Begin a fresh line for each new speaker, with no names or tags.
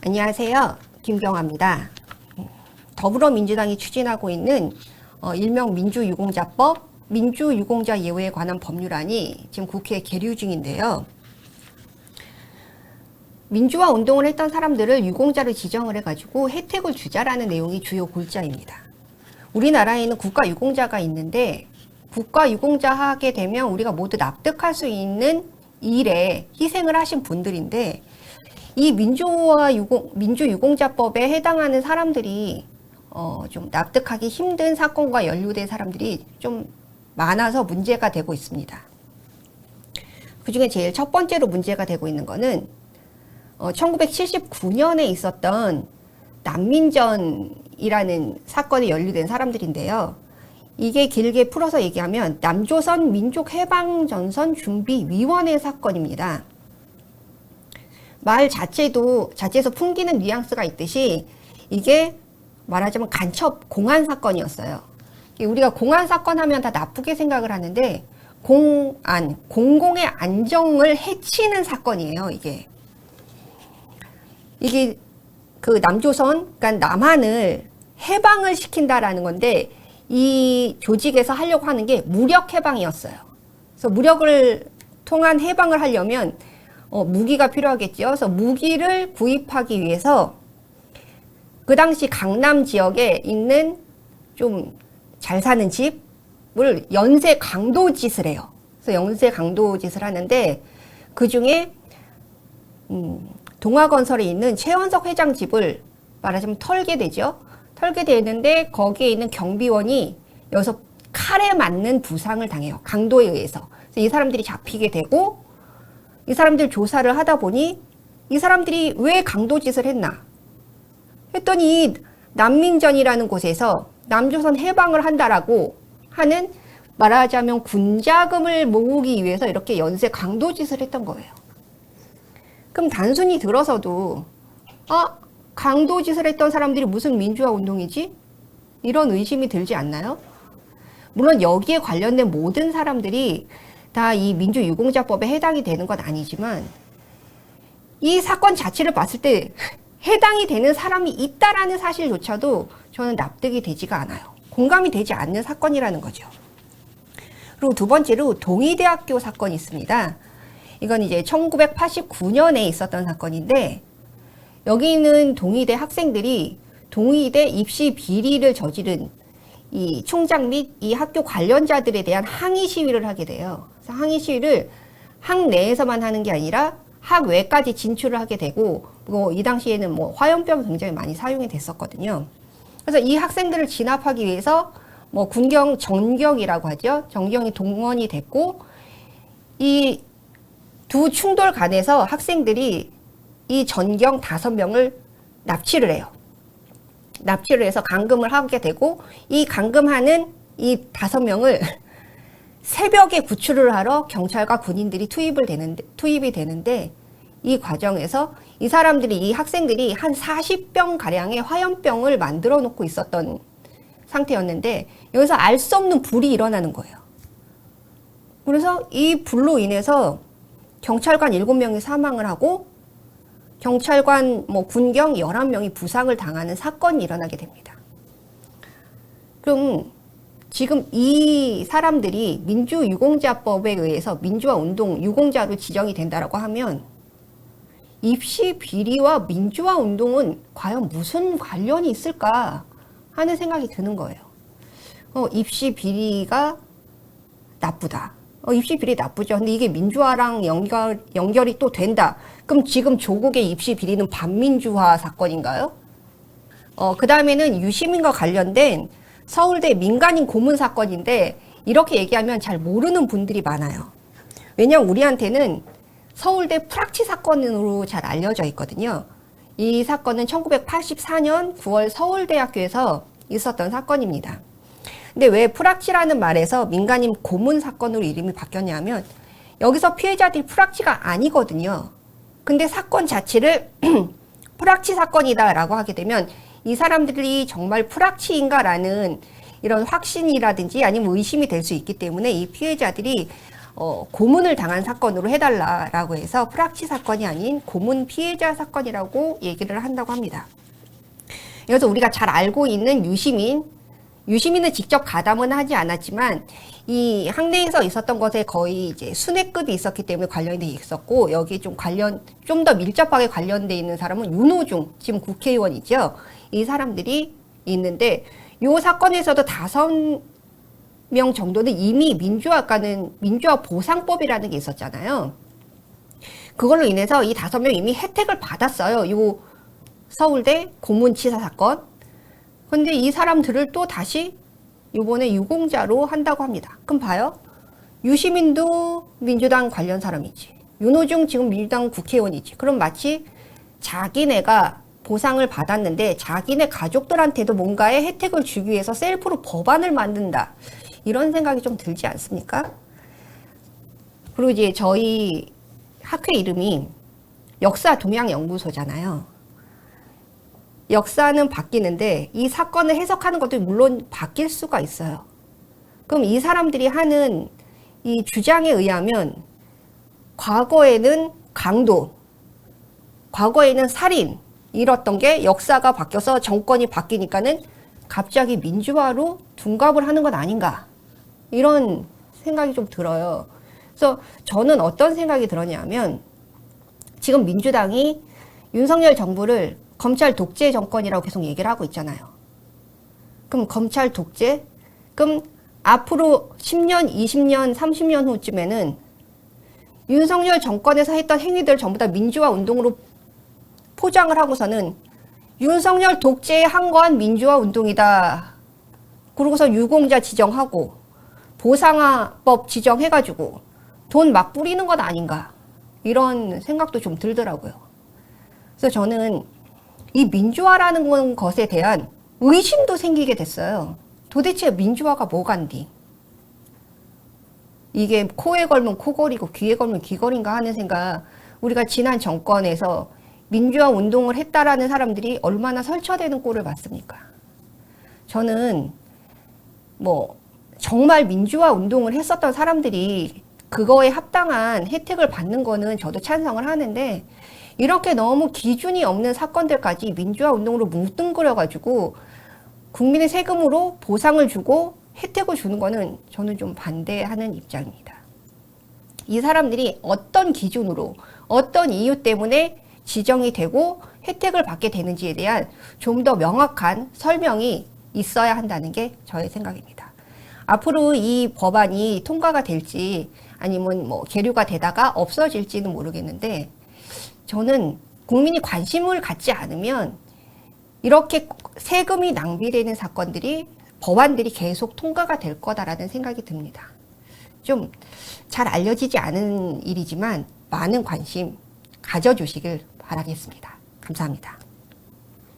안녕하세요. 김경아입니다. 더불어민주당이 추진하고 있는 일명 민주유공자법, 민주유공자 예우에 관한 법률안이 지금 국회에 계류 중인데요. 민주화 운동을 했던 사람들을 유공자로 지정을 해가지고 혜택을 주자라는 내용이 주요 골자입니다. 우리나라에는 국가유공자가 있는데 국가유공자 하게 되면 우리가 모두 납득할 수 있는 일에 희생을 하신 분들인데 이 민주유공자법에 해당하는 사람들이 좀 납득하기 힘든 사건과 연루된 사람들이 좀 많아서 문제가 되고 있습니다. 그중에 제일 첫 번째로 문제가 되고 있는 거는 1979년에 있었던 난민전이라는 사건에 연루된 사람들인데요. 이게 길게 풀어서 얘기하면 남조선 민족해방전선 준비위원회 사건입니다. 말 자체에서 풍기는 뉘앙스가 있듯이 이게 말하자면 간첩 공안 사건이었어요. 우리가 공안 사건 하면 다 나쁘게 생각을 하는데 공공의 안정을 해치는 사건이에요. 이게 그 남조선, 그러니까 남한을 해방을 시킨다라는 건데 이 조직에서 하려고 하는 게 무력 해방이었어요. 그래서 무력을 통한 해방을 하려면 무기가 필요하겠죠. 그래서 무기를 구입하기 위해서 그 당시 강남 지역에 있는 좀 잘 사는 집을 연쇄 강도짓을 해요. 그래서 연쇄 강도짓을 하는데 그 중에 동아건설에 있는 최원석 회장 집을 말하자면 털게 되죠. 털게 되는데 거기에 있는 경비원이 여기서 칼에 맞는 부상을 당해요. 강도에 의해서. 그래서 이 사람들이 잡히게 되고 이 사람들 조사를 하다 보니 이 사람들이 왜 강도짓을 했나 했더니 난민전이라는 곳에서 남조선 해방을 한다라고 하는 말하자면 군자금을 모으기 위해서 이렇게 연쇄 강도짓을 했던 거예요. 그럼 단순히 들어서도 강도짓을 했던 사람들이 무슨 민주화 운동이지? 이런 의심이 들지 않나요? 물론 여기에 관련된 모든 사람들이 다 이 민주유공자법에 해당이 되는 건 아니지만 이 사건 자체를 봤을 때 해당이 되는 사람이 있다라는 사실조차도 저는 납득이 되지가 않아요. 공감이 되지 않는 사건이라는 거죠. 그리고 두 번째로 동의대학교 사건이 있습니다. 이건 이제 1989년에 있었던 사건인데 여기 있는 동의대 학생들이 동의대 입시 비리를 저지른 이 총장 및 이 학교 관련자들에 대한 항의 시위를 하게 돼요. 그래서 항의 시위를 학 내에서만 하는 게 아니라 학 외까지 진출을 하게 되고 이 당시에는 화염병이 굉장히 많이 사용이 됐었거든요. 그래서 이 학생들을 진압하기 위해서 군경 전경이라고 하죠. 전경이 동원이 됐고 이 두 충돌 간에서 학생들이 이 전경 5명을 납치를 해요. 납치를 해서 감금을 하게 되고 이 감금하는 이 5명을 새벽에 구출을 하러 경찰과 군인들이 투입이 되는데 이 과정에서 이 사람들이 이 학생들이 한 40병 가량의 화염병을 만들어 놓고 있었던 상태였는데 여기서 알 수 없는 불이 일어나는 거예요. 그래서 이 불로 인해서 경찰관 7명이 사망을 하고 경찰관 군경 11명이 부상을 당하는 사건이 일어나게 됩니다. 그럼 지금 이 사람들이 민주유공자법에 의해서 민주화 운동 유공자로 지정이 된다라고 하면 입시 비리와 민주화 운동은 과연 무슨 관련이 있을까 하는 생각이 드는 거예요. 입시 비리가 나쁘다. 입시 비리 나쁘죠. 근데 이게 민주화랑 연결이 또 된다. 그럼 지금 조국의 입시 비리는 반민주화 사건인가요? 그 다음에는 유시민과 관련된 서울대 민간인 고문 사건인데 이렇게 얘기하면 잘 모르는 분들이 많아요. 왜냐하면 우리한테는 서울대 프락치 사건으로 잘 알려져 있거든요. 이 사건은 1984년 9월 서울대학교에서 있었던 사건입니다. 근데 왜 프락치라는 말에서 민간인 고문 사건으로 이름이 바뀌었냐면 여기서 피해자들이 프락치가 아니거든요. 근데 사건 자체를 프락치 사건이다라고 하게 되면 이 사람들이 정말 프락치인가라는 이런 확신이라든지 아니면 의심이 될 수 있기 때문에 이 피해자들이 고문을 당한 사건으로 해달라라고 해서 프락치 사건이 아닌 고문 피해자 사건이라고 얘기를 한다고 합니다. 그래서 우리가 잘 알고 있는 유시민은 직접 가담은 하지 않았지만 이 학내에서 있었던 것에 거의 이제 순회급이 있었기 때문에 관련돼 있었고, 여기 좀 더 밀접하게 관련돼 있는 사람은 윤호중 지금 국회의원이죠. 이 사람들이 있는데, 이 사건에서도 5명 정도는 이미 민주화 보상법이라는 게 있었잖아요. 그걸로 인해서 이 5명 이미 혜택을 받았어요. 이 서울대 고문치사 사건. 근데 이 사람들을 또 다시 이번에 유공자로 한다고 합니다. 그럼 봐요. 유시민도 민주당 관련 사람이지. 윤호중 지금 민주당 국회의원이지. 그럼 마치 자기네가 보상을 받았는데 자기네 가족들한테도 뭔가의 혜택을 주기 위해서 셀프로 법안을 만든다. 이런 생각이 좀 들지 않습니까? 그리고 이제 저희 학회 이름이 역사동양연구소잖아요. 역사는 바뀌는데 이 사건을 해석하는 것도 물론 바뀔 수가 있어요. 그럼 이 사람들이 하는 이 주장에 의하면 과거에는 강도, 과거에는 살인 이랬던 게 역사가 바뀌어서 정권이 바뀌니까는 갑자기 민주화로 둔갑을 하는 건 아닌가, 이런 생각이 좀 들어요. 그래서 저는 어떤 생각이 들었냐면, 지금 민주당이 윤석열 정부를 검찰 독재 정권이라고 계속 얘기를 하고 있잖아요. 그럼 검찰 독재? 그럼 앞으로 10년, 20년, 30년 후쯤에는 윤석열 정권에서 했던 행위들 전부 다 민주화 운동으로 포장을 하고서는 윤석열 독재에 한 건 민주화 운동이다. 그러고서 유공자 지정하고 보상화법 지정해가지고 돈 막 뿌리는 것 아닌가, 이런 생각도 좀 들더라고요. 그래서 저는 이 민주화라는 것에 대한 의심도 생기게 됐어요. 도대체 민주화가 뭐간디? 이게 코에 걸면 코걸이고 귀에 걸면 귀걸인가 하는 생각. 우리가 지난 정권에서 민주화 운동을 했다라는 사람들이 얼마나 설쳐되는 꼴을 봤습니까? 저는 정말 민주화 운동을 했었던 사람들이 그거에 합당한 혜택을 받는 거는 저도 찬성을 하는데, 이렇게 너무 기준이 없는 사건들까지 민주화 운동으로 뭉뚱그려가지고 국민의 세금으로 보상을 주고 혜택을 주는 거는 저는 좀 반대하는 입장입니다. 이 사람들이 어떤 기준으로, 어떤 이유 때문에 지정이 되고 혜택을 받게 되는지에 대한 좀 더 명확한 설명이 있어야 한다는 게 저의 생각입니다. 앞으로 이 법안이 통과가 될지 아니면 계류가 되다가 없어질지는 모르겠는데, 저는 국민이 관심을 갖지 않으면 이렇게 세금이 낭비되는 사건들이, 법안들이 계속 통과가 될 거다라는 생각이 듭니다. 좀 잘 알려지지 않은 일이지만 많은 관심 가져주시길 바라겠습니다. 감사합니다.